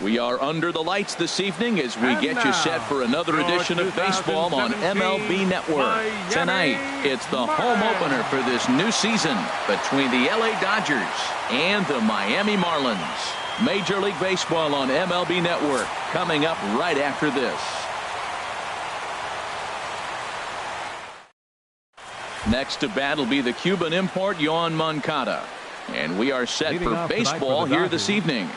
We are under the lights this evening as we get you set for another edition of baseball on MLB Network. Tonight, it's the home opener for this new season between the LA Dodgers and the Miami Marlins. Major League Baseball on MLB Network coming up right after this. Next to bat will be the Cuban import Yoan Moncada. And we are set for baseball here this evening.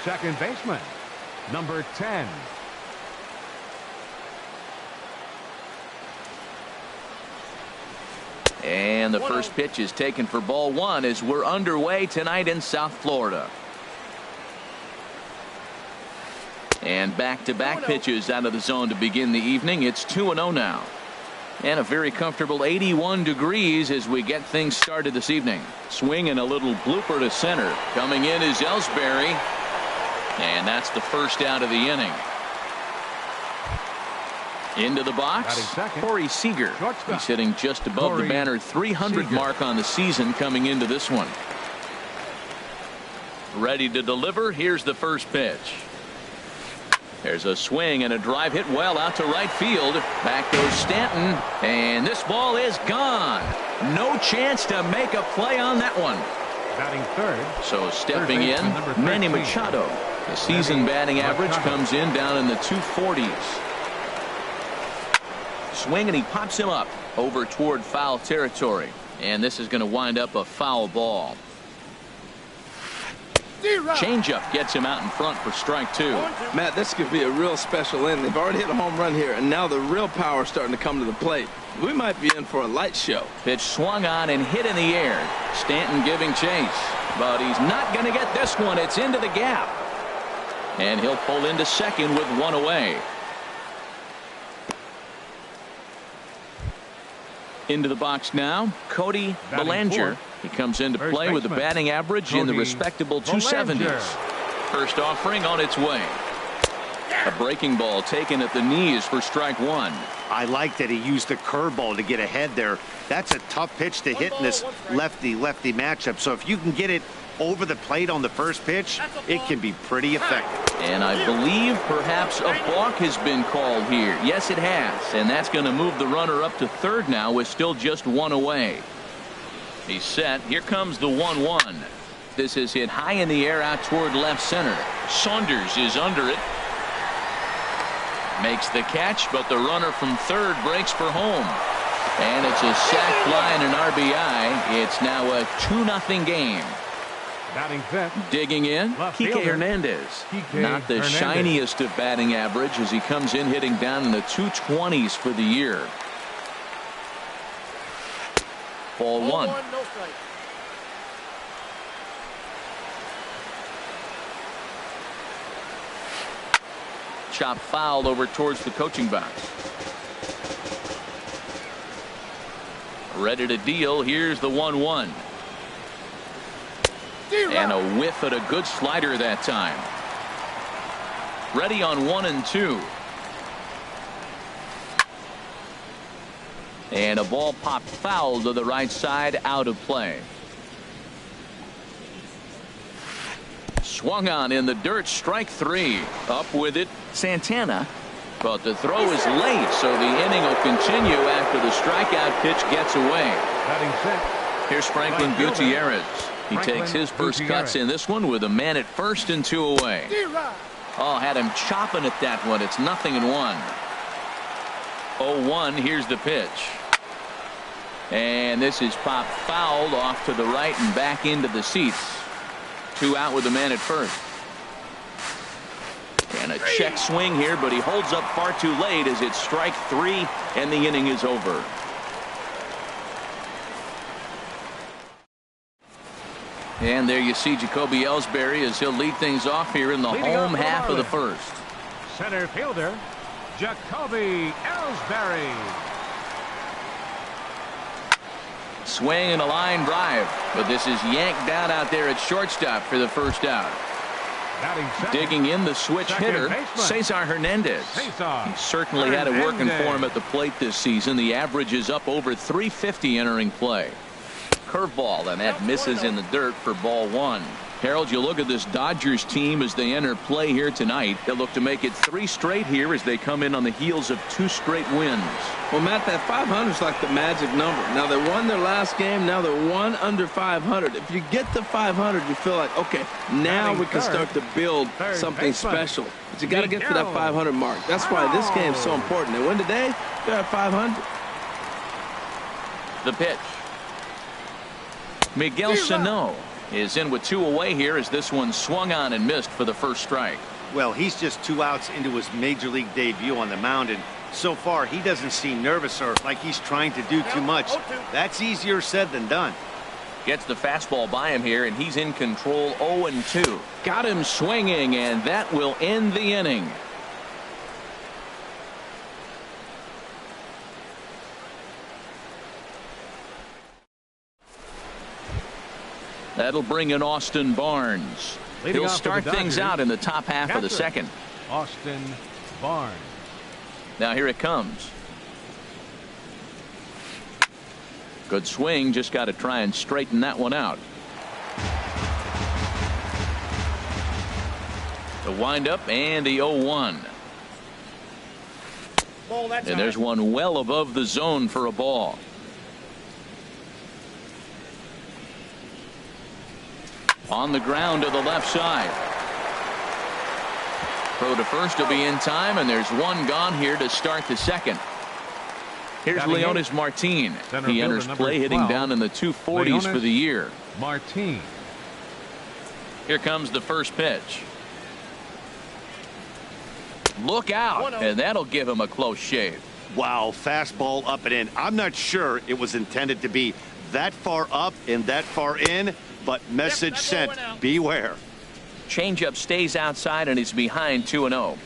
Second baseman, number 10. And the first pitch is taken for ball one as we're underway tonight in South Florida. And back-to-back pitches out of the zone to begin the evening. It's 2-0 now. And a very comfortable 81 degrees as we get things started this evening. Swing and a little blooper to center. Coming in is Ellsbury. And that's the first out of the inning. Into the box, Corey Seager. He's hitting just above the banner 300 mark on the season coming into this one. Ready to deliver. Here's the first pitch. There's a swing and a drive hit well out to right field. Back goes Stanton. And this ball is gone. No chance to make a play on that one. Batting third. So stepping in, Manny Machado. The season batting average comes in down in the 240s. Swing and he pops him up over toward foul territory. And this is going to wind up a foul ball. Changeup gets him out in front for strike two. Matt, this could be a real special inning. They've already hit a home run here, and now the real power is starting to come to the plate. We might be in for a light show. Pitch swung on and hit in the air. Stanton giving chase, but he's not going to get this one. It's into the gap. And he'll pull into second with one away. Into the box now, Cody Bellinger. He comes into play with a batting average in the respectable 270s. First offering on its way. A breaking ball taken at the knees for strike one. I like that he used the curveball to get ahead there. That's a tough pitch to hit in this lefty-lefty matchup. So if you can get it over the plate on the first pitch, it can be pretty effective. And I believe perhaps a balk has been called here. Yes, it has. And that's going to move the runner up to third now with still just one away. He's set. Here comes the 1-1. This is hit high in the air out toward left center. Saunders is under it. Makes the catch, but the runner from third breaks for home. And it's a sac fly and an RBI. It's now a 2-0 game. Batting fifth. Digging in, Kike Hernandez. Not the shiniest of batting average as he comes in hitting down in the 220s for the year. Ball one. Chop foul over towards the coaching box. Ready to deal. Here's the 1-1. And a whiff at a good slider that time. Ready on 1 and 2. And a ball popped foul to the right side, out of play. Swung on in the dirt, strike three. Up with it, Santana. But the throw is late, so the inning will continue after the strikeout pitch gets away. Here's Franklin Gutierrez. He takes his first cuts in this one with a man at first and 2 away. Oh, had him chopping at that one. It's 0-1. 0-1. Here's the pitch. And this is popped fouled off to the right and back into the seats. 2 out with the man at first. And a check swing here, but he holds up far too late as it's strike 3 and the inning is over. And there you see Jacoby Ellsbury as he'll lead things off here in the home half of the first. Center fielder, Jacoby Ellsbury. Swing and a line drive, but this is yanked down out there at shortstop for the first out. Digging in the switch hitter, Cesar Hernandez. He certainly had it working for him at the plate this season. The average is up over 350 entering play. Curveball, and that misses in the dirt for ball one. Harold, you look at this Dodgers team as they enter play here tonight. They'll look to make it 3 straight here as they come in on the heels of 2 straight wins. Well, Matt, that 500 is like the magic number. Now, they won their last game. Now they're 1 under 500. If you get to 500, you feel like, okay, now we can start to build something special. But you got to get to that 500 mark. That's why this game is so important. They win today, they're at 500. The pitch. Miguel Sano is in with 2 away here as this one swung on and missed for the first strike. Well, he's just 2 outs into his major league debut on the mound, and so far he doesn't seem nervous or like he's trying to do too much. That's easier said than done. Gets the fastball by him here, and he's in control. 0-2. Got him swinging, and that will end the inning. That'll bring in Austin Barnes. He'll start things out in the top half of the second. Austin Barnes. Now here it comes. Good swing. Just got to try and straighten that one out. The windup and the 0-1. And there's one well above the zone for a ball. On the ground to the left side. Throw to first will be in time, and there's one gone here to start the second. Here's Leonis Martin. He enters play hitting down in the 240s for the year. Martin. Here comes the first pitch. Look out, and that'll give him a close shave. Wow, fastball up and in. I'm not sure it was intended to be that far up and that far in, but message sent, beware. Changeup stays outside, and he's behind 2-0.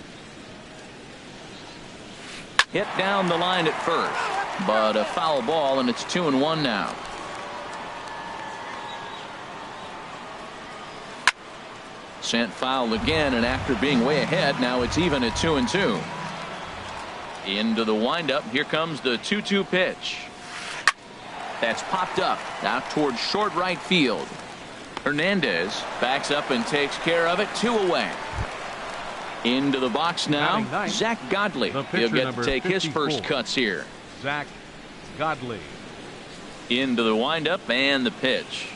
Hit down the line at first, but a foul ball, and it's 2-1 now. Sent foul again, and after being way ahead, now it's even at 2-2. Into the windup. Here comes the 2-2 pitch. That's popped up out towards short right field. Hernandez backs up and takes care of it. 2 away. Into the box now. Zach Godley. He'll get to take his first cuts here. Zach Godley. Into the windup and the pitch.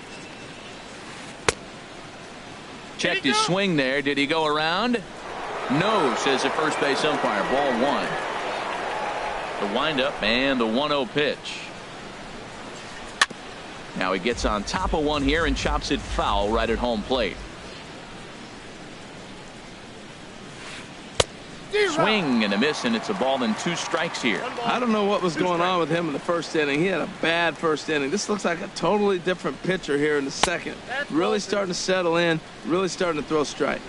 Checked his swing there. Did he go around? No, says the first base umpire. Ball 1. The windup and the 1-0 pitch. Now he gets on top of one here and chops it foul right at home plate. Swing and a miss, and it's a ball and 2 strikes here. I don't know what was going on with him in the first inning. He had a bad first inning. This looks like a totally different pitcher here in the second. Really starting to settle in, really starting to throw strikes.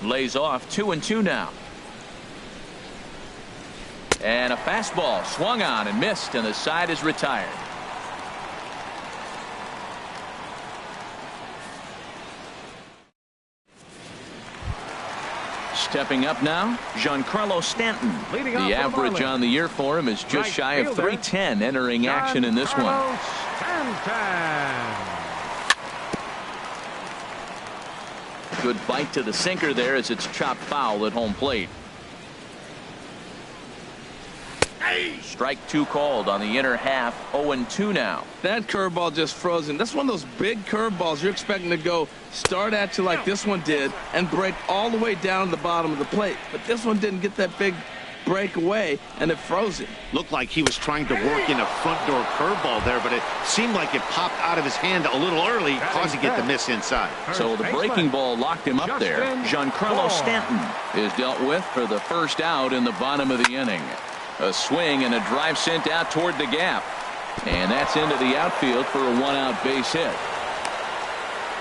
Lays off. 2-2 now. And a fastball swung on and missed, and the side is retired. Stepping up now, Giancarlo Stanton. The average on the year for him is just shy of 310 entering action in this one. Good bite to the sinker there as it's chopped foul at home plate. Strike 2 called on the inner half. 0-2 now. That curveball just frozen. That's one of those big curveballs you're expecting to go start at you like this one did and break all the way down to the bottom of the plate. But this one didn't get that big break away, and it froze it. Looked like he was trying to work in a front door curveball there, but it seemed like it popped out of his hand a little early, causing it to miss inside. So the breaking ball locked him up there. Giancarlo Stanton is dealt with for the first out in the bottom of the inning. A swing and a drive sent out toward the gap. And that's into the outfield for a 1-out base hit.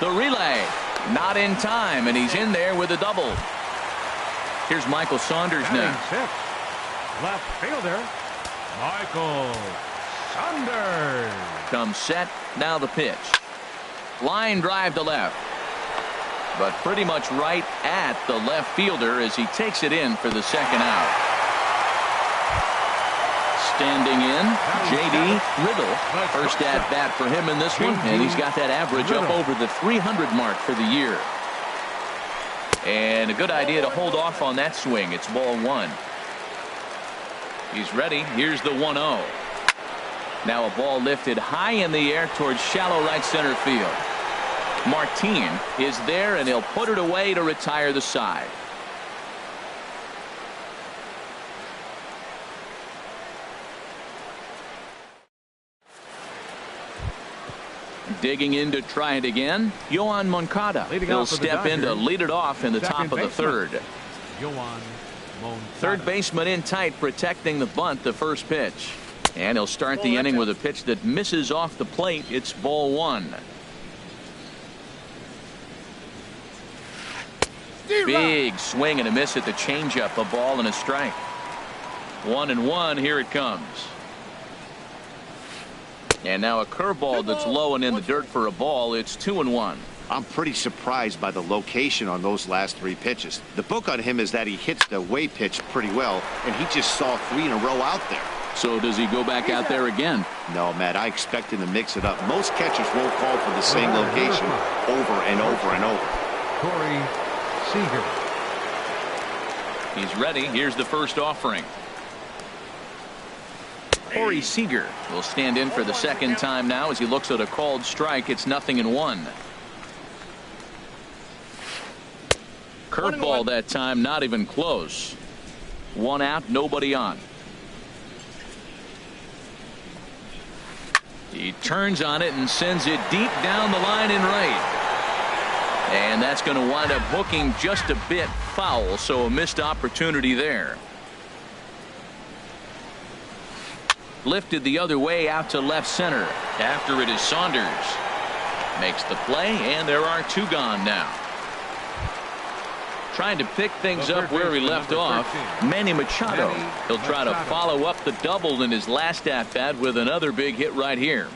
The relay not in time, and he's in there with a double. Here's Michael Saunders now. Left fielder Michael Saunders comes set. Now the pitch. Line drive to left, but pretty much right at the left fielder as he takes it in for the second out. Standing in, J.D. Riddle. First at bat for him in this one, and he's got that average up over the 300 mark for the year. And a good idea to hold off on that swing. It's ball one. He's ready. Here's the 1-0. Now a ball lifted high in the air towards shallow right center field. Martin is there, and he'll put it away to retire the side. Digging in to try it again, Yoan Moncada. He'll step in to lead it off in the top of the third. Third baseman in tight, protecting the bunt, the first pitch. And he'll start the inning with a pitch that misses off the plate. It's ball one. Big swing and a miss at the changeup, a ball and a strike. 1-1, here it comes. And now a curveball that's low and in the dirt for a ball. It's 2-1. I'm pretty surprised by the location on those last three pitches. The book on him is that he hits the away pitch pretty well, and he just saw 3 in a row out there. So does he go back out there again? No, Matt, I expect him to mix it up. Most catchers won't call for the same location over and over and over. Corey Seager. He's ready. Here's the first offering. Corey Seager will stand in for the second time now as he looks at a called strike. It's 0-1. Curveball that time, not even close. 1 out, nobody on. He turns on it and sends it deep down the line in right. And that's going to wind up hooking just a bit foul, so a missed opportunity there. Lifted the other way out to left center. After it is Saunders. Makes the play, and there are 2 gone now. Trying to pick things up where he left off, Manny Machado. He'll try to follow up the double in his last at-bat with another big hit right here.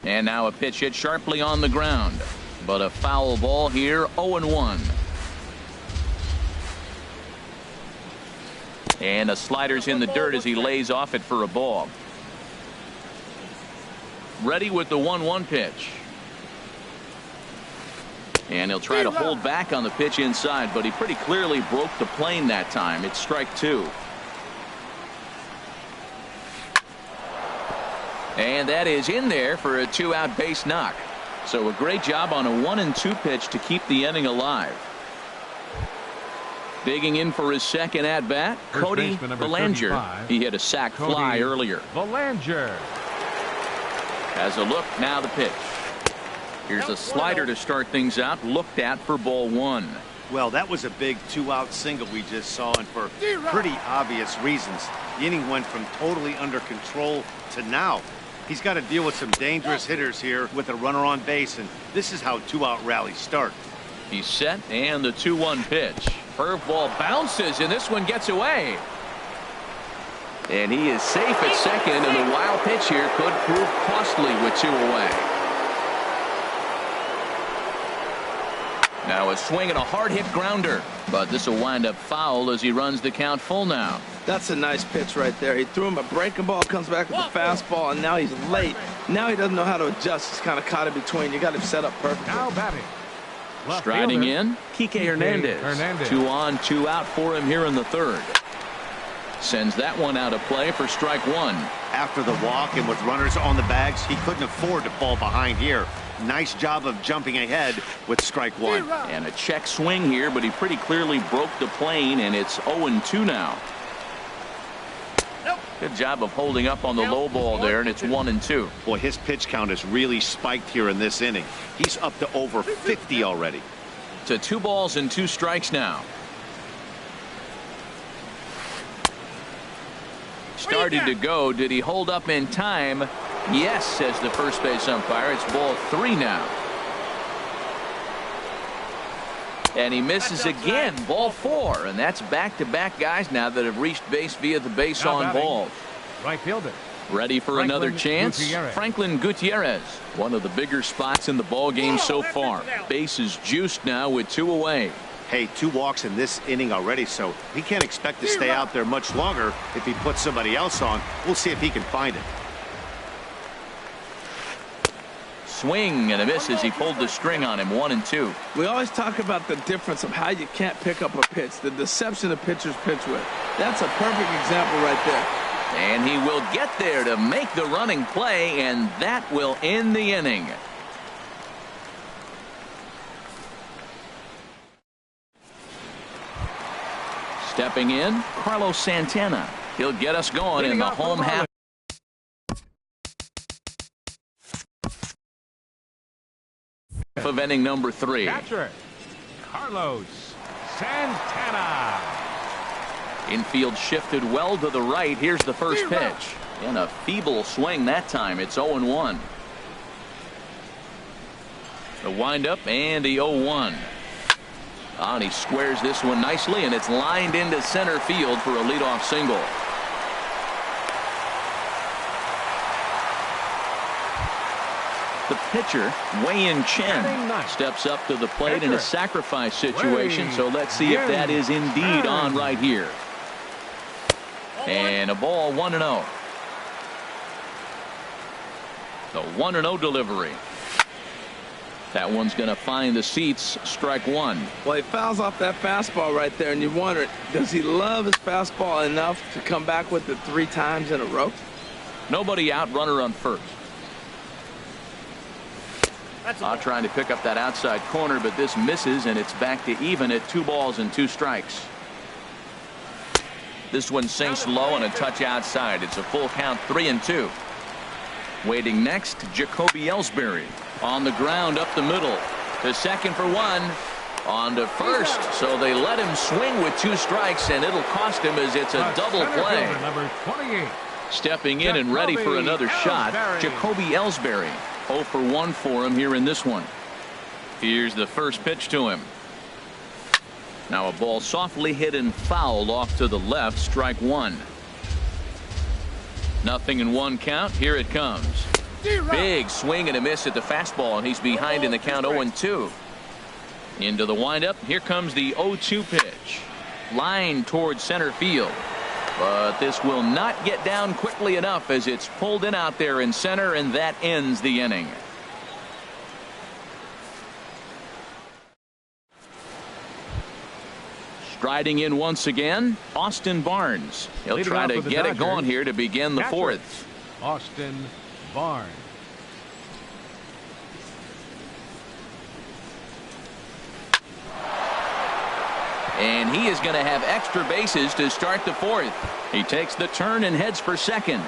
And now a pitch hit sharply on the ground. But a foul ball here, 0-1. And a slider's in the dirt as he lays off it for a ball. Ready with the 1-1 pitch. And he'll try to hold back on the pitch inside, but he pretty clearly broke the plane that time. It's strike 2. And that is in there for a 2-out base knock. So a great job on a 1-2 pitch to keep the inning alive. Digging in for his second at bat, Cody Bellinger. He hit a sac fly earlier. Bellinger has a look, now the pitch. Here's a slider to start things out, looked at for ball 1. Well, that was a big 2-out single we just saw, and for pretty obvious reasons. The inning went from totally under control to now. He's got to deal with some dangerous hitters here with a runner on base, and this is how 2-out rallies start. He's set, and the 2-1 pitch. Curveball bounces, and this one gets away. And he is safe at second, and the wild pitch here could prove costly with 2 away. Now a swing and a hard hit grounder, but this will wind up foul as he runs the count full now. That's a nice pitch right there. He threw him a breaking ball, comes back with a fastball, and now he's late. Now he doesn't know how to adjust. He's kind of caught in between. You got him set up perfectly. now batting. Striding in, Kike Hernandez. 2 on, 2 out for him here in the third. Sends that one out of play for strike 1. After the walk and with runners on the bags, he couldn't afford to fall behind here. Nice job of jumping ahead with strike 1. And a check swing here, but he pretty clearly broke the plane, and it's 0-2 now. Good job of holding up on the low ball there, and it's 1-2. Boy, his pitch count has really spiked here in this inning. He's up to over 50 already. To 2 balls and 2 strikes now. Started to go. Did he hold up in time? Yes, says the first base umpire. It's ball 3 now. And he misses again. Ball 4. And that's back-to-back guys now that have reached base via the base on balls. Right fielder. Ready for another chance. Franklin Gutierrez. One of the bigger spots in the ball game so far. Base is juiced now with 2 away. Hey, 2 walks in this inning already, so he can't expect to stay out there much longer if he puts somebody else on. We'll see if he can find it. Swing and a miss as he pulled the string on him. 1-2. We always talk about the difference of how you can't pick up a pitch, the deception the pitchers pitch with. That's a perfect example right there. And he will get there to make the running play, and that will end the inning. Stepping in, Carlos Santana. He'll get us going in the home half of inning number 3. Catcher, Carlos Santana. Infield shifted well to the right. Here's the first pitch. And a feeble swing that time. It's 0-1. The windup and the 0-1. And he squares this one nicely, and it's lined into center field for a leadoff single. The pitcher, Wei-Yin Chen, steps up to the plate in a sacrifice situation, so let's see if that is indeed on right here. And a ball, 1-0. The 1-0 delivery. That one's going to find the seats. Strike 1. Well, he fouls off that fastball right there, and you wonder, does he love his fastball enough to come back with it 3 times in a row? Nobody out, runner on first. Trying to pick up that outside corner, but this misses, and it's back to even at 2 balls and 2 strikes. This one sinks low and a touch outside. It's a full count, 3-2. Waiting next, Jacoby Ellsbury. On the ground up the middle. To second for 1. On to first. So they let him swing with 2 strikes, and it'll cost him as it's a double play. Number 28. Stepping in and ready for another shot, Jacoby Ellsbury. 0 for 1 for him here in this one. Here's the first pitch to him. Now a ball softly hit and fouled off to the left. Strike 1. 0-1 count. Here it comes. Big swing and a miss at the fastball, and he's behind in the count. 0-2. Into the windup. Here comes the 0-2 pitch. Line towards center field. But this will not get down quickly enough as it's pulled in out there in center, and that ends the inning. Striding in once again, Austin Barnes. He'll try to get it going here to begin the 4th. Austin Barnes. And he is going to have extra bases to start the 4th. He takes the turn and heads for second.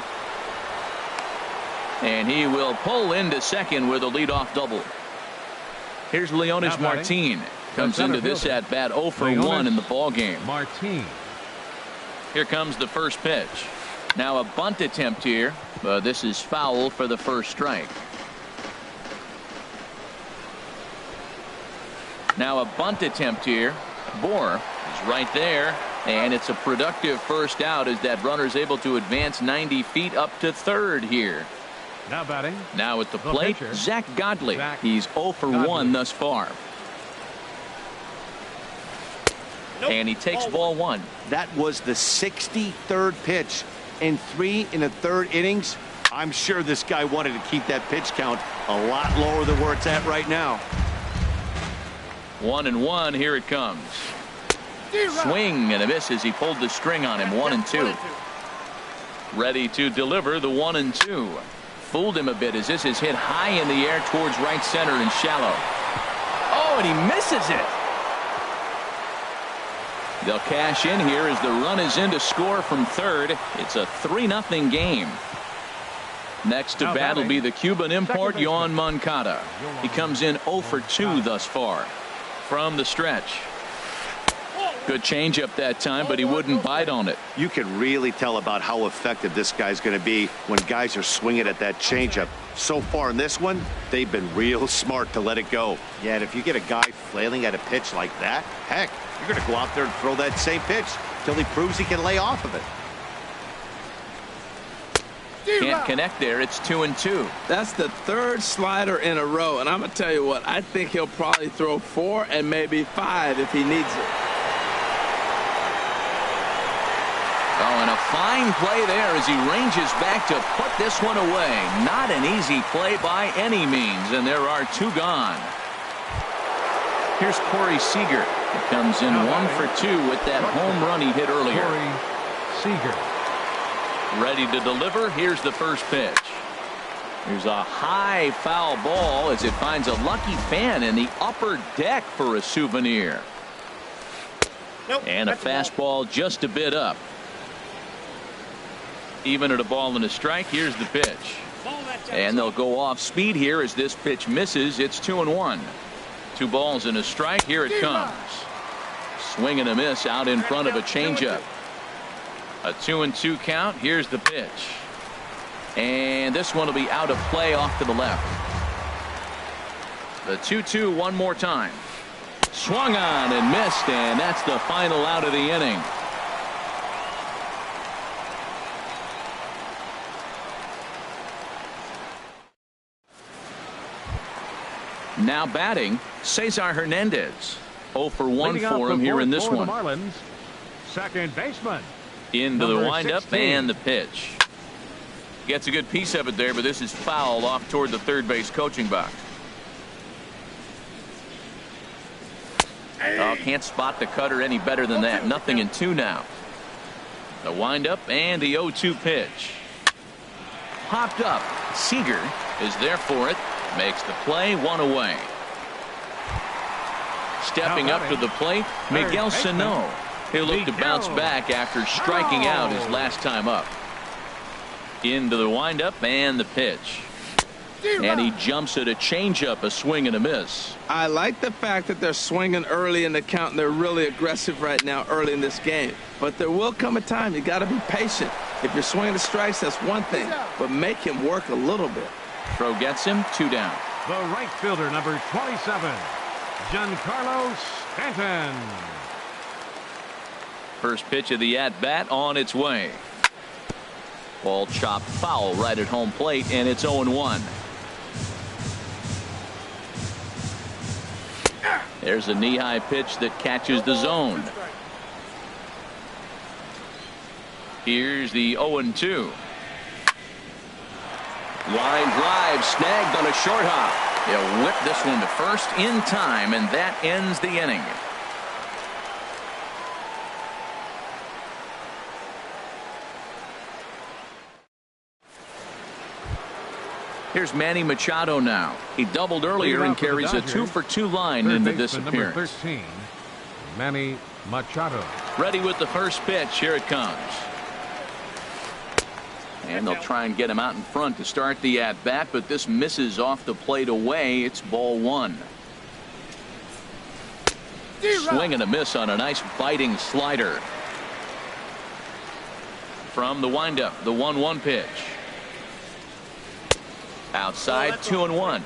And he will pull into second with a leadoff double. Here's Leonis Martin. Comes into this at bat 0 for 1 in the ball game. Martin. Here comes the first pitch. Now a bunt attempt here, but this is foul for the first strike. Now a bunt attempt here. Bohr is right there, and it's a productive first out as that runner is able to advance 90 feet up to third here. Now batting. Now at the plate, pitcher, Zach Godley. Zach He's 0 for 1 thus far. And he takes ball 1. That was the 63rd pitch in 3 1/3 innings. I'm sure this guy wanted to keep that pitch count a lot lower than where it's at right now. 1-1. Here it comes. Swing and a miss as he pulled the string on him. 1-2. Ready to deliver the 1-2. Fooled him a bit as this is hit high in the air towards right center and shallow. Oh, and he misses it. They'll cash in here as the run is in to score from third. It's a 3-0 game. Next to bat will be the Cuban import, Yoan Moncada. He comes in 0 for 2 thus far. From the stretch. Good changeup that time, but he wouldn't bite on it. You can really tell about how effective this guy's going to be when guys are swinging at that changeup. So far in this one, they've been real smart to let it go. Yeah, and if you get a guy flailing at a pitch like that, heck, you're going to go out there and throw that same pitch till he proves he can lay off of it. Can't connect there. It's 2-2. That's the third slider in a row, and I'm going to tell you what, I think he'll probably throw 4 and maybe 5 if he needs it. Oh, and a fine play there as he ranges back to put this one away. Not an easy play by any means, and there are 2 gone. Here's Corey Seager. He comes in 1 for 2 with that home run he hit earlier. Corey Seager. Ready to deliver. Here's the first pitch. Here's a high foul ball as it finds a lucky fan in the upper deck for a souvenir. And a fastball just a bit up. Even at a ball and a strike. Here's the pitch. And they'll go off speed here as this pitch misses. It's 2-1. 2 balls and a strike. Here it comes. Swing and a miss out in front of a changeup. A 2-2 count. Here's the pitch. And this one will be out of play off to the left. The 2-2 one more time. Swung on and missed, and that's the final out of the inning. Now batting, Cesar Hernandez. 0 for 1 for him here in this one. Marlins, second baseman. Into the windup 16. and the pitch. Gets a good piece of it there, but this is foul off toward the third base coaching box. Oh, can't spot the cutter any better than that. Nothing in 2 now. The windup and the 0-2 pitch. Popped up. Seager is there for it. Makes the play, 1 away. Stepping up to the plate, Miguel Sano. He'll look to bounce back after striking out his last time up. Into the windup and the pitch. And he jumps at a changeup, a swing and a miss. I like the fact that they're swinging early in the count, and they're really aggressive right now early in this game. But there will come a time you got to be patient. If you're swinging the strikes, that's one thing, but make him work a little bit. Throw gets him, 2 down. The right fielder, number 27, Giancarlo Stanton. First pitch of the at-bat on its way. Ball chopped foul right at home plate, and it's 0-1. There's a knee-high pitch that catches the zone. Here's the 0-2. Line drive snagged on a short hop. He'll whip this one to first in time, and that ends the inning. Here's Manny Machado now. He doubled earlier and carries a 2 for 2 line into this appearance. Number 13, Manny Machado. Ready with the first pitch. Here it comes. And they'll try and get him out in front to start the at-bat, but this misses off the plate away. It's ball 1. Swing and a miss on a nice biting slider. From the windup, the 1-1 pitch. Outside, 2-1.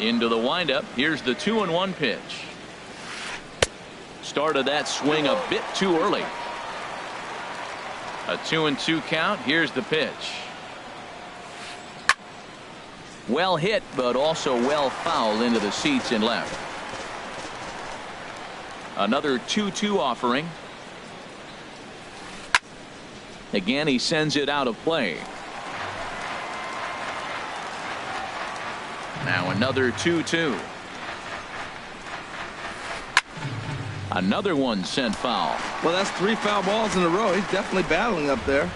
Into the windup. Here's the 2-1 pitch. Started that swing a bit too early. A 2-2 count. Here's the pitch. Well hit, but also well fouled into the seats and left. Another 2-2 offering. Again, he sends it out of play. Now another 2-2. Another one sent foul. Well, that's 3 foul balls in a row. He's definitely battling up there.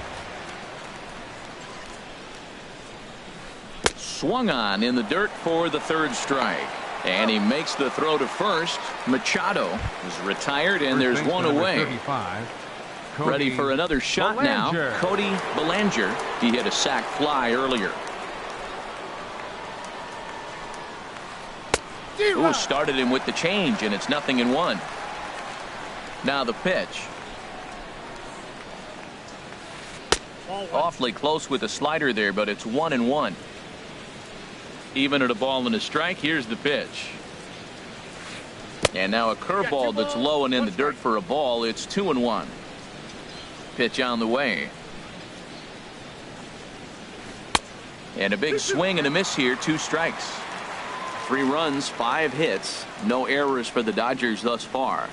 Swung on in the dirt for the 3rd strike. And he makes the throw to first. Machado is retired, and there's 1 away. 35, Ready for another shot now. Cody Bellinger. He hit a sac fly earlier. Ooh, started him with the change, and it's 0-1. Now the pitch. Awfully close with the slider there, but it's 1-1. Even at a ball and a strike. Here's the pitch. And now a curveball that's low and in the dirt for a ball. It's 2-1. Pitch on the way. And a big swing and a miss here. 2 strikes. 3 runs, 5 hits. No errors for the Dodgers thus far.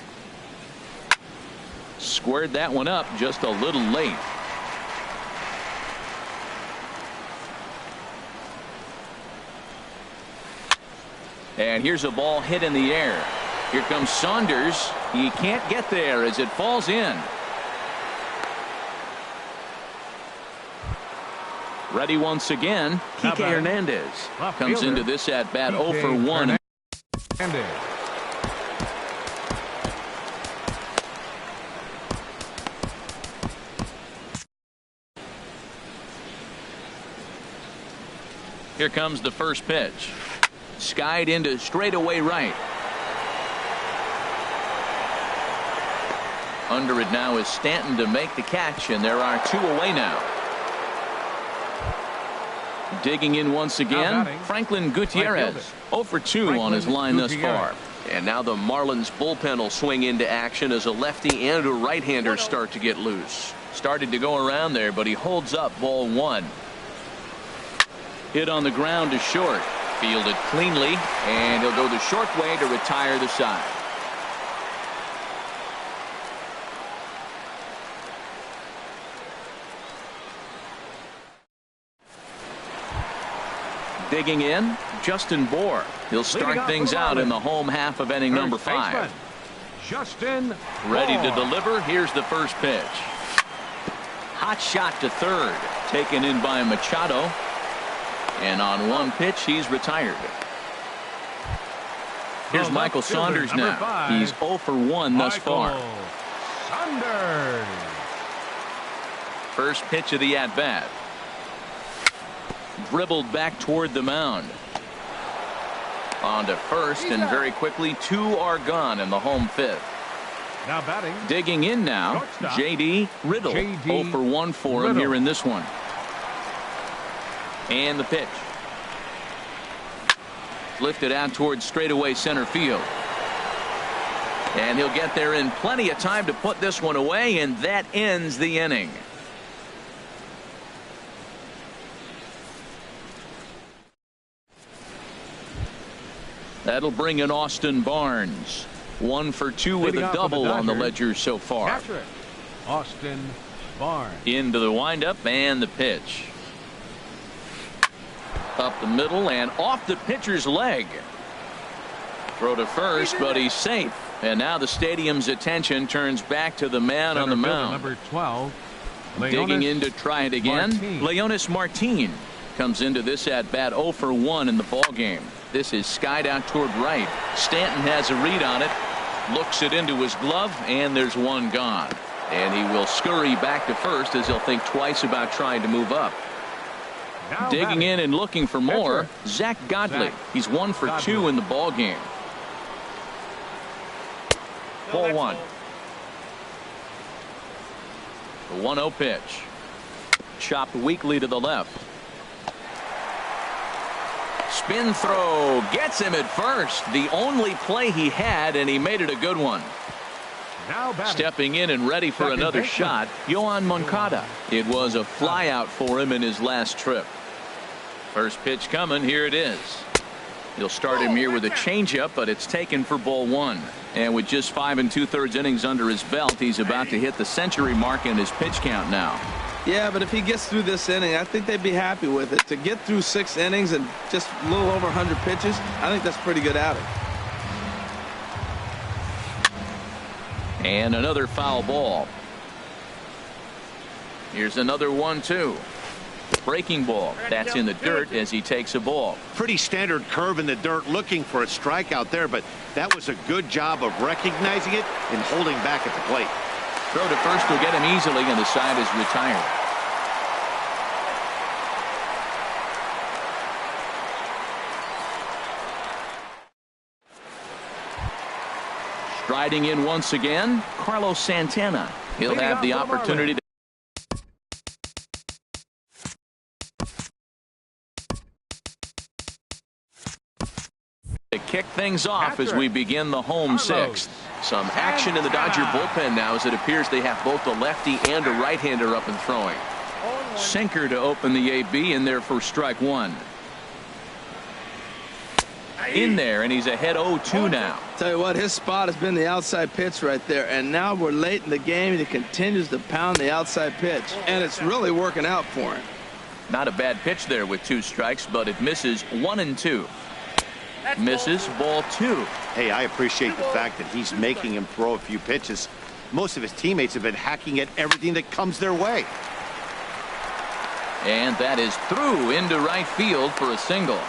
Squared that one up just a little late. And here's a ball hit in the air. Here comes Saunders. He can't get there as it falls in. Ready once again. Kike Hernandez comes into this at bat 0 for 1. Here comes the first pitch. Skied into straightaway right. Under it now is Stanton to make the catch, and there are 2 away now. Digging in once again, Franklin Gutierrez. 0 for 2 on his line thus far. And now the Marlins bullpen will swing into action as a lefty and a right-hander start to get loose. Started to go around there, but he holds up ball 1. Hit on the ground to short. Fielded cleanly, and he'll go the short way to retire the side. Digging in, Justin Bour. He'll start things out in the home half of inning number 5. Justin ready to deliver. Here's the first pitch. Hot shot to third. Taken in by Machado. And on 1 pitch, he's retired. Here's Michael Saunders now. He's 0 for 1 thus far. Saunders. First pitch of the at-bat. Dribbled back toward the mound. On to first, and very quickly 2 are gone in the home 5th. Now batting. Digging in now, J.D. Riddle. 0 for 1 for him here in this one. And the pitch. Lifted out towards straightaway center field. And he'll get there in plenty of time to put this one away, and that ends the inning. That'll bring in Austin Barnes. 1 for 2 with a double on the ledger so far. Patrick. Austin Barnes. Into the windup and the pitch. Up the middle and off the pitcher's leg. Throw to first, but he's safe. And now the stadium's attention turns back to the man on the mound. Number 12. Digging in to try it again. Leonis Martin comes into this at bat 0 for 1 in the ball game. This is skied out toward right. Stanton has a read on it. Looks it into his glove, and there's 1 gone. And he will scurry back to first as he'll think twice about trying to move up. Now digging in and looking for more, Zach Godley. He's 1 for 2 in the ball game. Ball 1. The 1-0 pitch. Chopped weakly to the left. Spin throw gets him at first. The only play he had, and he made it a good one. Now stepping in and ready for another shot, Yohan Moncada. It was a fly out for him in his last trip. First pitch coming. Here it is. He'll start him here with a changeup, but it's taken for ball 1. And with just 5 2/3 innings under his belt, he's about to hit the century mark in his pitch count now. Yeah, but if he gets through this inning, I think they'd be happy with it. To get through 6 innings and just a little over 100 pitches, I think that's pretty good outing. And another foul ball. Here's another 1-2. Breaking ball. That's in the dirt as he takes a ball. Pretty standard curve in the dirt, looking for a strikeout there, but that was a good job of recognizing it and holding back at the plate. Throw to first will get him easily, and the side is retired. Striding in once again, Carlos Santana. He'll have the opportunity to kick things off as we begin the home 6th. Some action in the Dodger bullpen now as it appears they have both a lefty and a right-hander up and throwing. Sinker to open the AB in there for strike one. In there, and he's ahead 0-2 now. Tell you what, his spot has been the outside pitch right there, and now we're late in the game, and he continues to pound the outside pitch, and it's really working out for him. Not a bad pitch there with 2 strikes, but it misses 1-2. Misses ball 2. Hey, I appreciate the fact that he's making him throw a few pitches. Most of his teammates have been hacking at everything that comes their way. And that is through into right field for a single.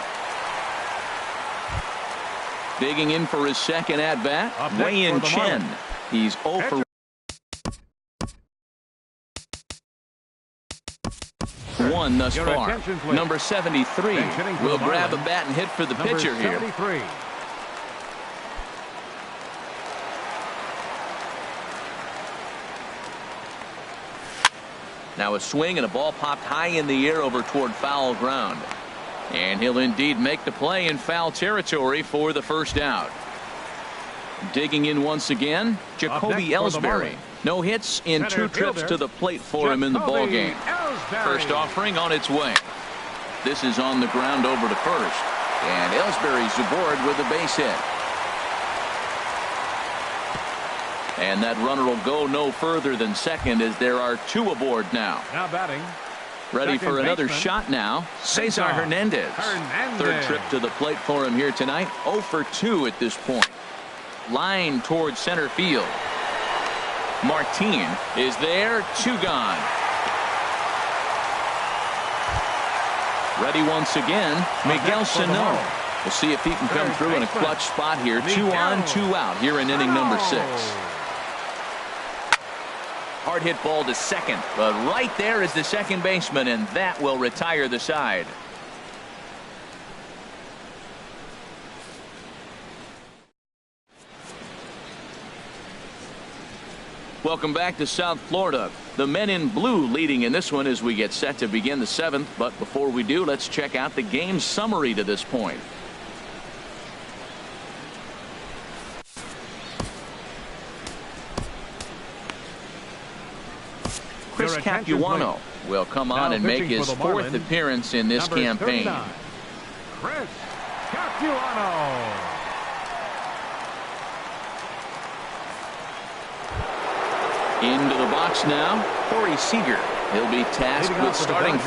Digging in for his second at-bat, Wei-Yin Chen. He's 0 for 1 thus far. Number 73 will grab a bat and hit for the pitcher here. Now a swing and a ball popped high in the air over toward foul ground. And he'll indeed make the play in foul territory for the first out. Digging in once again, Jacoby Ellsbury. No hits in 2 trips to the plate for him in the ballgame. First offering on its way. This is on the ground over to first. And Ellsbury's aboard with a base hit. And that runner will go no further than second as there are 2 aboard now. Now batting. Ready for another shot now. Cesar Hernandez. Third trip to the plate for him here tonight. 0 for 2 at this point. Line towards center field. Martin is there. 2 gone. Ready once again. Miguel Sano. We'll see if he can come through in a clutch spot here. 2 on, 2 out here in inning number 6. Hard hit ball to second, but right there is the second baseman, and that will retire the side. Welcome back to South Florida. The men in blue leading in this one as we get set to begin the 7th. But before we do, let's check out the game summary to this point. Chris Capuano will come on and make his 4th appearance in this campaign. Chris Capuano. Into the box now, Corey Seager. He'll be tasked with starting.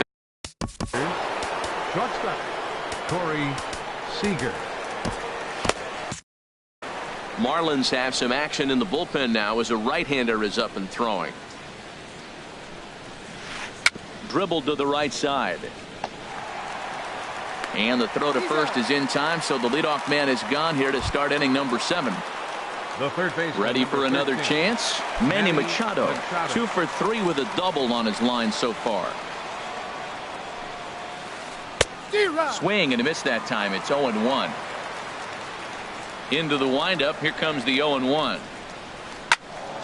Shortstop, Corey Seager. Marlins have some action in the bullpen now as a right-hander is up and throwing. Dribbled to the right side. And the throw to first is in time, so the leadoff man is gone here to start inning number 7. The third base. Ready for another chance? Manny Machado. 2 for 3 with a double on his line so far. Swing and a miss that time. It's 0-1. Into the windup. Here comes the 0-1.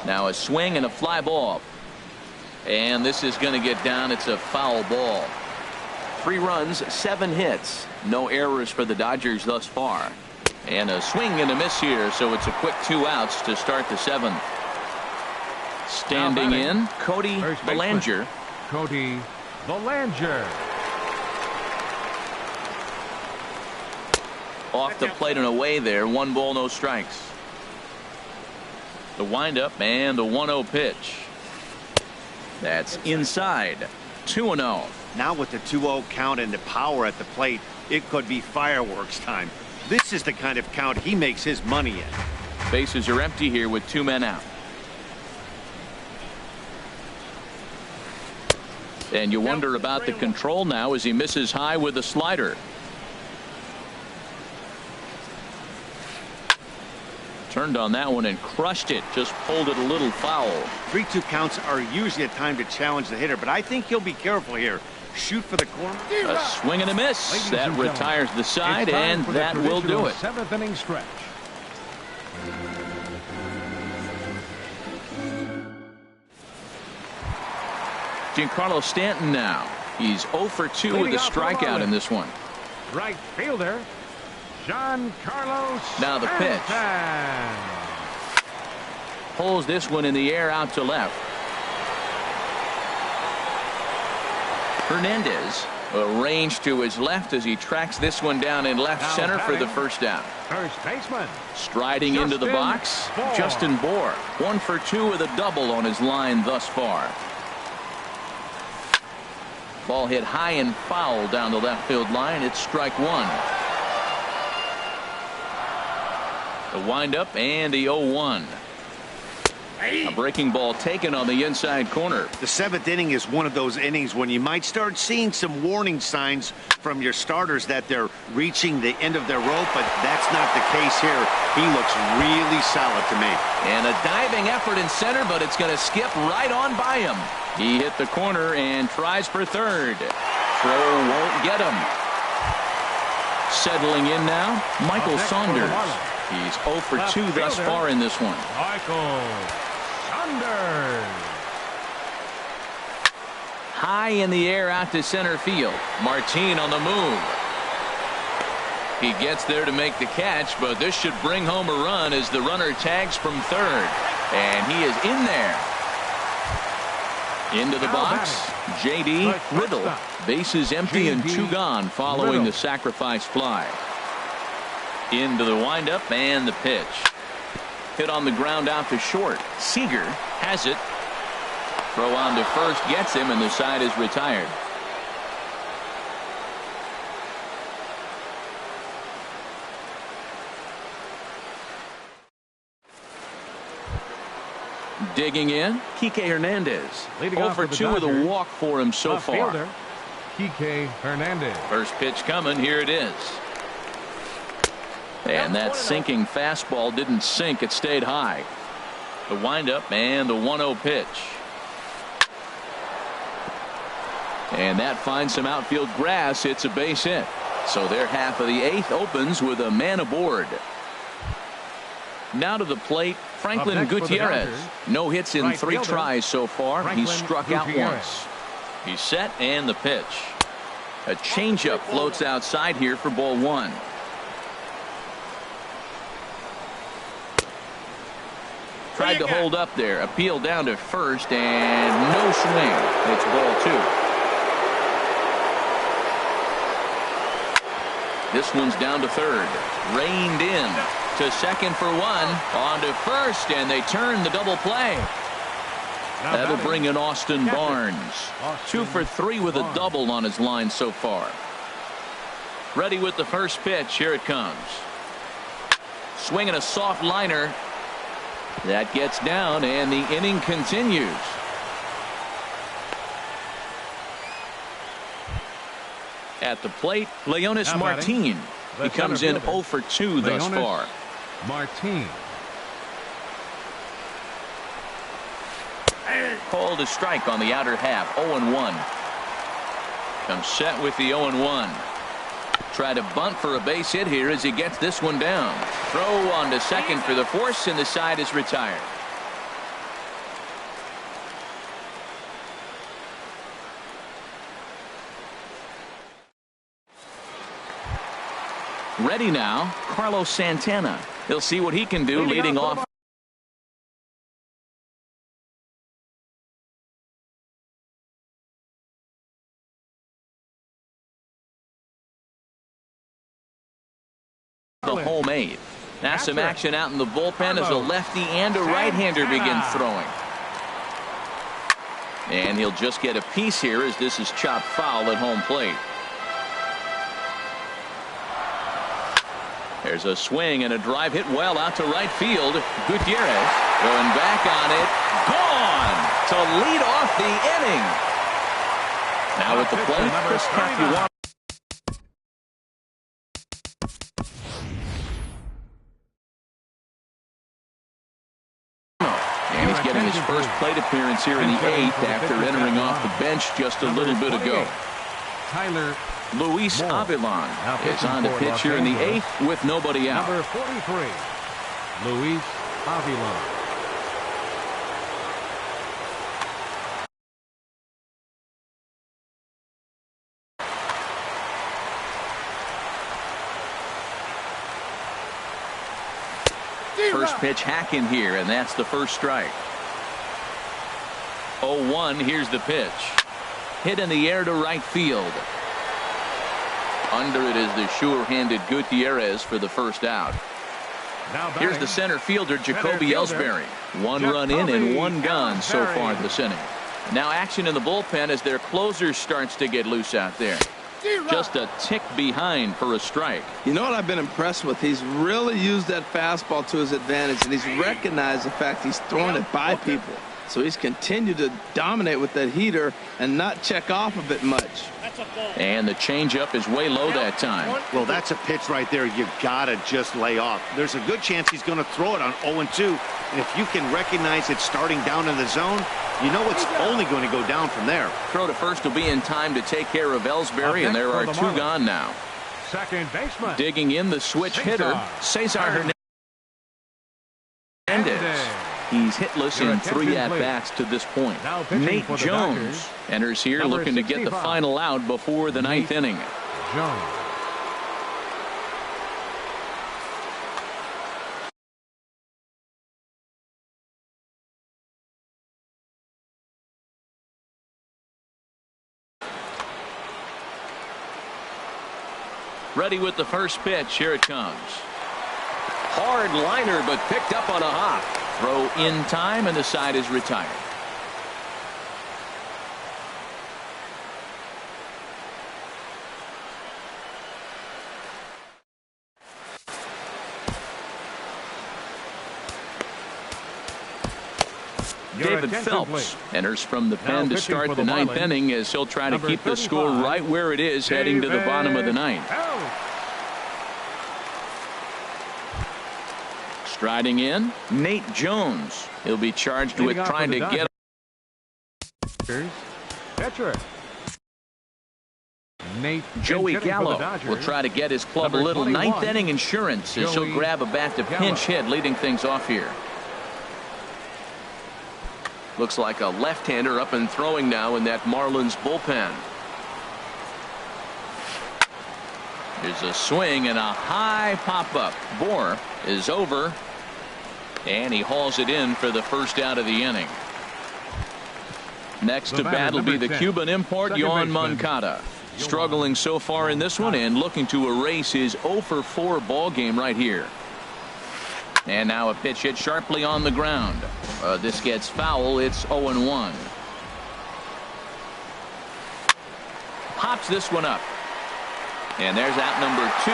Now a swing and a fly ball. And this is going to get down. It's a foul ball. 3 runs, 7 hits. No errors for the Dodgers thus far. And a swing and a miss here, so it's a quick 2 outs to start the 7th. Standing in, Cody Bellinger. Cody Bellinger. Off the plate and away there. 1 ball, no strikes. The windup and the 1-0 pitch. That's inside. 2-0. Now with the 2-0 count and the power at the plate, it could be fireworks time. This is the kind of count he makes his money in. Bases are empty here with 2 men out. And you wonder about the control now as he misses high with a slider. Turned on that one and crushed it. Just pulled it a little foul. 3-2 counts are usually a time to challenge the hitter, but I think he'll be careful here. Shoot for the corner. A swing and a miss. That retires the side, and that will do it. 7th inning stretch. Giancarlo Stanton now. He's 0 for 2 with a strikeout in this one. Right fielder, Giancarlo Stanton. Now the pitch. Pulls this one in the air out to left. Hernandez arranged to his left as he tracks this one down in left center for the first down. First baseman. Striding into the box, Justin Bohr. 1 for 2 with a double on his line thus far. Ball hit high and foul down the left field line. It's strike one. The windup and the 0-1. A breaking ball taken on the inside corner. The 7th inning is one of those innings when you might start seeing some warning signs from your starters that they're reaching the end of their rope, but that's not the case here. He looks really solid to me. And a diving effort in center, but it's going to skip right on by him. He hit the corner and tries for third. Throw won't get him. Settling in now, Michael Saunders. He's 0 for 2 thus far in this one. Michael Saunders. High in the air out to center field. Martin on the move. He gets there to make the catch, but this should bring home a run as the runner tags from third. And he is in there. Into the box, J.D. Riddle. Bases empty and 2 gone following the sacrifice fly. Into the windup and the pitch. Hit on the ground out to short. Seager has it. Throw on to first gets him, and the side is retired. Digging in, Kike Hernandez. 0 for 2 with a walk for him so far. Kike Hernandez. First pitch coming. Here it is. And that sinking fastball didn't sink. It stayed high. The windup and the 1-0 pitch. And that finds some outfield grass. It's a base hit. So their half of the 8th opens with a man aboard. Now to the plate, Franklin Gutierrez. No hits in 3 tries so far. He's struck out once. He's set and the pitch. A changeup floats outside here for ball 1. Tried to hold up there. Appeal down to first and no swing. It's ball 2. This one's down to third. Reined in to second for 1. On to first, and they turn the double play. That'll bring in Austin Barnes. 2 for 3 with a double on his line so far. Ready with the first pitch. Here it comes. Swinging a soft liner. That gets down, and the inning continues. At the plate, Leonis Martin. He comes in 0 for 2 thus far. Martin. Called a strike on the outer half. 0-1. Comes set with the 0-1. Try to bunt for a base hit here as he gets this one down. Throw on to second for the force, and the side is retired. Ready now, Carlos Santana. He'll see what he can do leading off. The home 8. Now some action out in the bullpen as a lefty and a right-hander begin throwing. And he'll just get a piece here as this is chopped foul at home plate. There's a swing and a drive hit well out to right field. Gutierrez going back on it. Gone to lead off the inning. Now at the plate, Chris Capuano. And he's getting his first plate appearance here in the 8th after entering off the bench just a little bit ago. Tyler Luis Avilan is on the pitch here in the 8th with nobody out. Number 43, Luis Avilan. First pitch hack in here, and that's the first strike. 0-1. Here's the pitch. hit in the air to right field. Under it is the sure-handed Gutierrez for the first out. Here's the center fielder, Jacoby Ellsbury. One run in and one gone so far this inning. Now action in the bullpen as their closer starts to get loose out there. Just a tick behind for a strike. You know what I've been impressed with? He's really used that fastball to his advantage, and he's recognized the fact he's throwing it by people. So he's continued to dominate with that heater and not check off of it much. And the changeup is way low that time. Well, that's a pitch right there you gotta just lay off. There's a good chance he's going to throw it on 0-2. And if you can recognize it starting down in the zone, you know it's only going to go down from there. Throw to first will be in time to take care of Ellsbury, and there are two gone now. Second baseman. Digging in the switch hitter, Cesar Hernandez. He's hitless in 3 at-bats to this point. Nate Jones enters here looking to get the final out before the 9th inning. Jones. Ready with the first pitch. Here it comes. Hard liner, but picked up on a hop. Throw in time, and the side is retired. David Phelps enters from the pen to start the 9th inning as he'll try to keep the score right where it is heading to the bottom of the 9th. Striding in, Nate Jones. He'll be charged with trying to get. Catcher. Nate Joey Gallo will try to get his club a little 9th inning insurance as he'll grab a bat to pinch hit, leading things off here. Looks like a left-hander up and throwing now in that Marlins bullpen. There's a swing and a high pop-up. Bohr is over, and he hauls it in for the first out of the inning. Next to bat will be the Cuban import, Yohan Moncada. Struggling so far in this one and looking to erase his 0-for-4 ball game right here. And now a pitch hit sharply on the ground. This gets foul. It's 0-1. Pops this one up. And there's out number 2.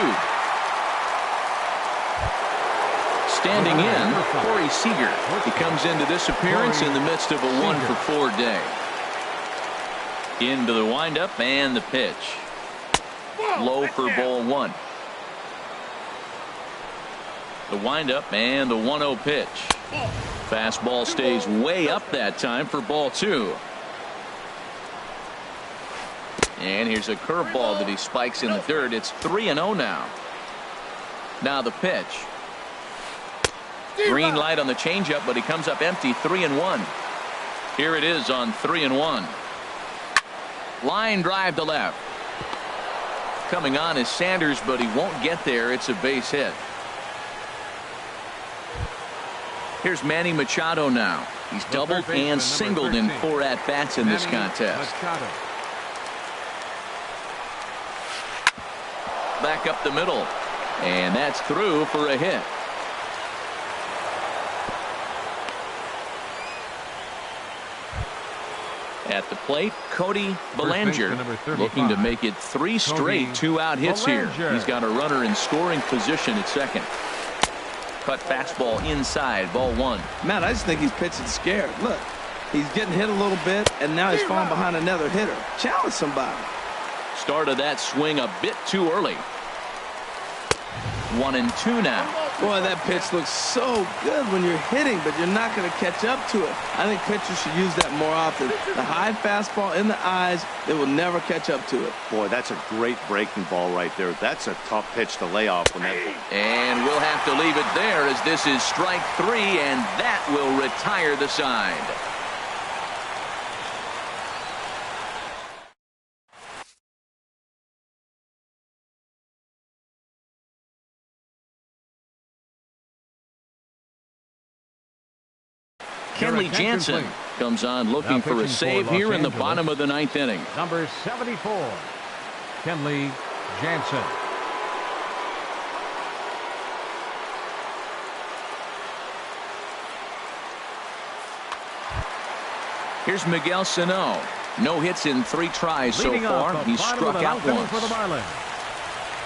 Standing in, Corey Seager. He comes into this appearance in the midst of a 1-for-4 day. Into the windup and the pitch. Low for ball 1. The windup and the 1-0 pitch. Fastball stays way up that time for ball 2. And here's a curveball that he spikes in the dirt. It's 3-0 now. Now the pitch. Green light on the changeup, but he comes up empty. 3-1. Here it is on 3-1. Line drive to left. Coming on is Sanders, but he won't get there. It's a base hit. Here's Manny Machado now. He's doubled and singled in 4 at-bats in this contest. Back up the middle. And that's through for a hit. At the plate, Cody Bellinger looking to make it 3 straight 2-out hits here. He's got a runner in scoring position at second. Cut fastball inside, ball 1. Matt, I just think he's pitching scared. Look, he's getting hit a little bit, and now he's falling behind another hitter. Challenge somebody. Started that swing a bit too early. 1-2 now. Boy, that pitch looks so good when you're hitting, but you're not going to catch up to it. I think pitchers should use that more often. The high fastball in the eyes, they will never catch up to it. Boy, that's a great breaking ball right there. That's a tough pitch to lay off when that. And we'll have to leave it there as this is strike 3, and that will retire the side. Kenley Jansen Comes on looking for a save here in the bottom of the ninth inning. Number 74, Kenley Jansen. Here's Miguel Sano. No hits in 3 tries so far. He's struck out once. For the Marlins.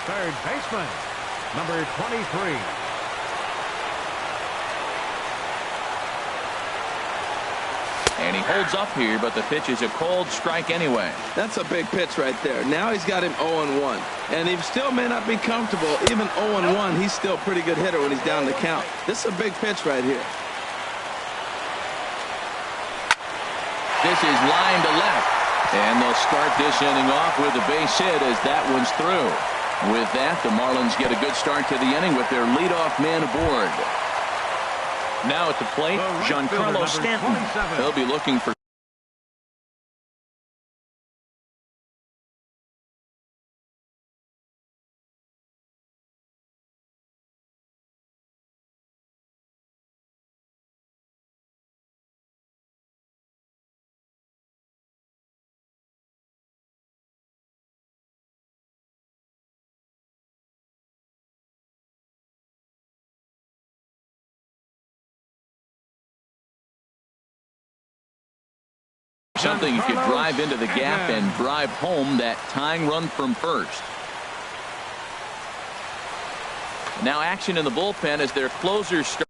Third baseman, number 23. And he holds up here, but the pitch is a cold strike anyway. That's a big pitch right there. Now he's got him 0-1. And he still may not be comfortable. Even 0-1, he's still a pretty good hitter when he's down the count. This is a big pitch right here. This is line to left. And they'll start this inning off with a base hit as that one's through. With that, the Marlins get a good start to the inning with their leadoff man aboard. Now at the plate, Giancarlo Stanton. They'll be looking for something you could drive into the gap and drive home that tying run from first. Now action in the bullpen as their closers start.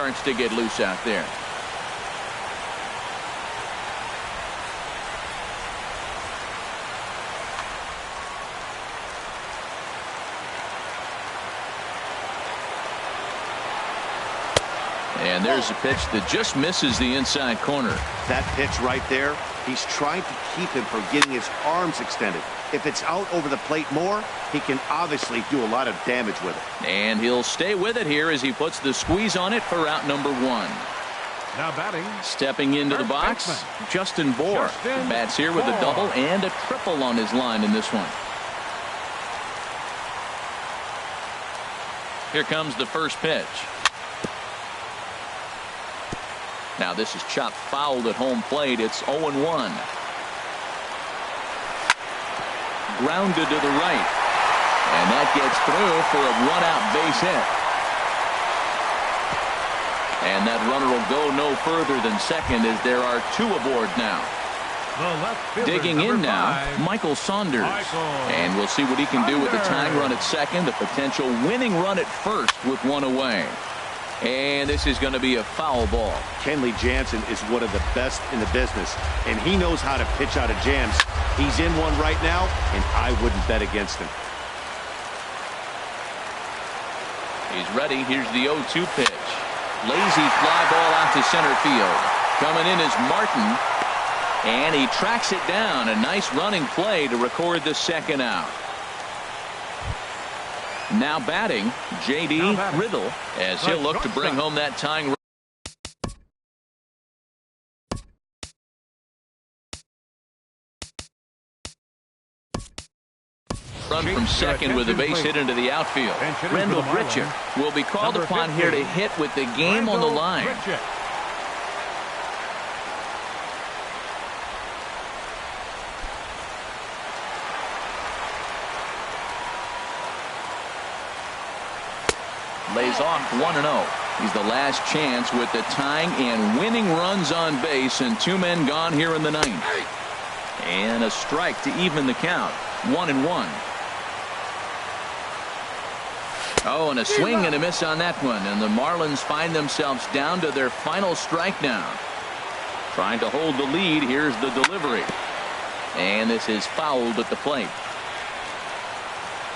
Starts to get loose out there. And there's a pitch that just misses the inside corner. That pitch right there, he's trying to keep him from getting his arms extended. If it's out over the plate more, he can obviously do a lot of damage with it. And he'll stay with it here as he puts the squeeze on it for out number 1. Now batting. Stepping into the box, Justin Bohr bats here with a double and a triple on his line in this one. Here comes the first pitch. Now this is chopped foul at home plate. It's 0-1. Grounded to the right. And that gets through for a one-out base hit. And that runner will go no further than second as there are 2 aboard now. Digging in now, Michael Saunders. And we'll see what he can do with the tying run at second, the potential winning run at first with 1 away. And this is going to be a foul ball. Kenley Jansen is one of the best in the business, and he knows how to pitch out of jams. He's in one right now, and I wouldn't bet against him. He's ready. Here's the 0-2 pitch. Lazy fly ball out to center field. Coming in is Martin, and he tracks it down. A nice running play to record the second out. Now batting, J.D. Riddle, as he'll look to bring home that tying run from second with a base hit into the outfield. Rendell Grichuk will be called upon here to hit with the game on the line. Lays off 1-0. He's the last chance with the tying and winning runs on base, and 2 men gone here in the ninth. And a strike to even the count. 1-1. Oh, and a swing and a miss on that one, and the Marlins find themselves down to their final strike now. Trying to hold the lead. Here's the delivery. And this is fouled at the plate.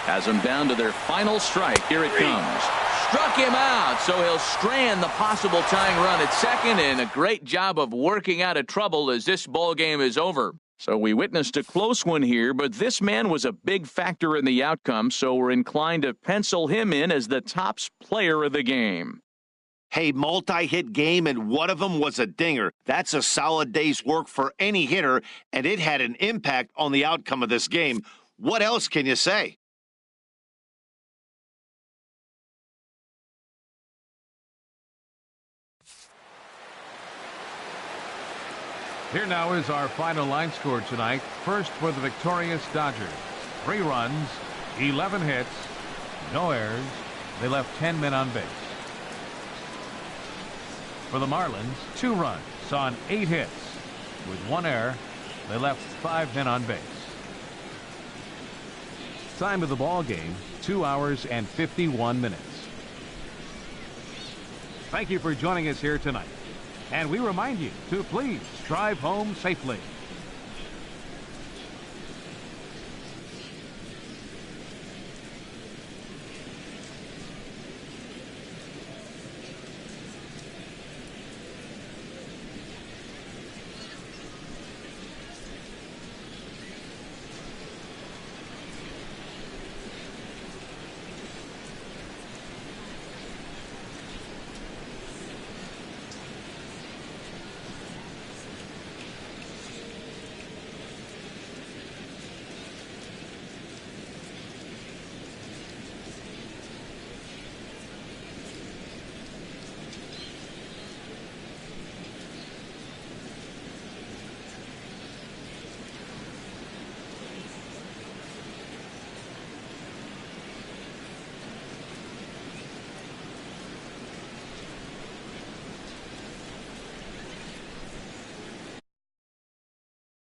Has them down to their final strike. Here it comes. Struck him out, so he'll strand the possible tying run at second, and a great job of working out of trouble as this ball game is over. So we witnessed a close one here, but this man was a big factor in the outcome, so we're inclined to pencil him in as the top player of the game. Hey, multi-hit game, and one of them was a dinger. That's a solid day's work for any hitter, and it had an impact on the outcome of this game. What else can you say? Here now is our final line score tonight. First for the victorious Dodgers. 3 runs, 11 hits, no errors. They left 10 men on base. For the Marlins, 2 runs on 8 hits. With 1 error, they left 5 men on base. Time of the ball game, 2 hours and 51 minutes. Thank you for joining us here tonight. And we remind you to please drive home safely.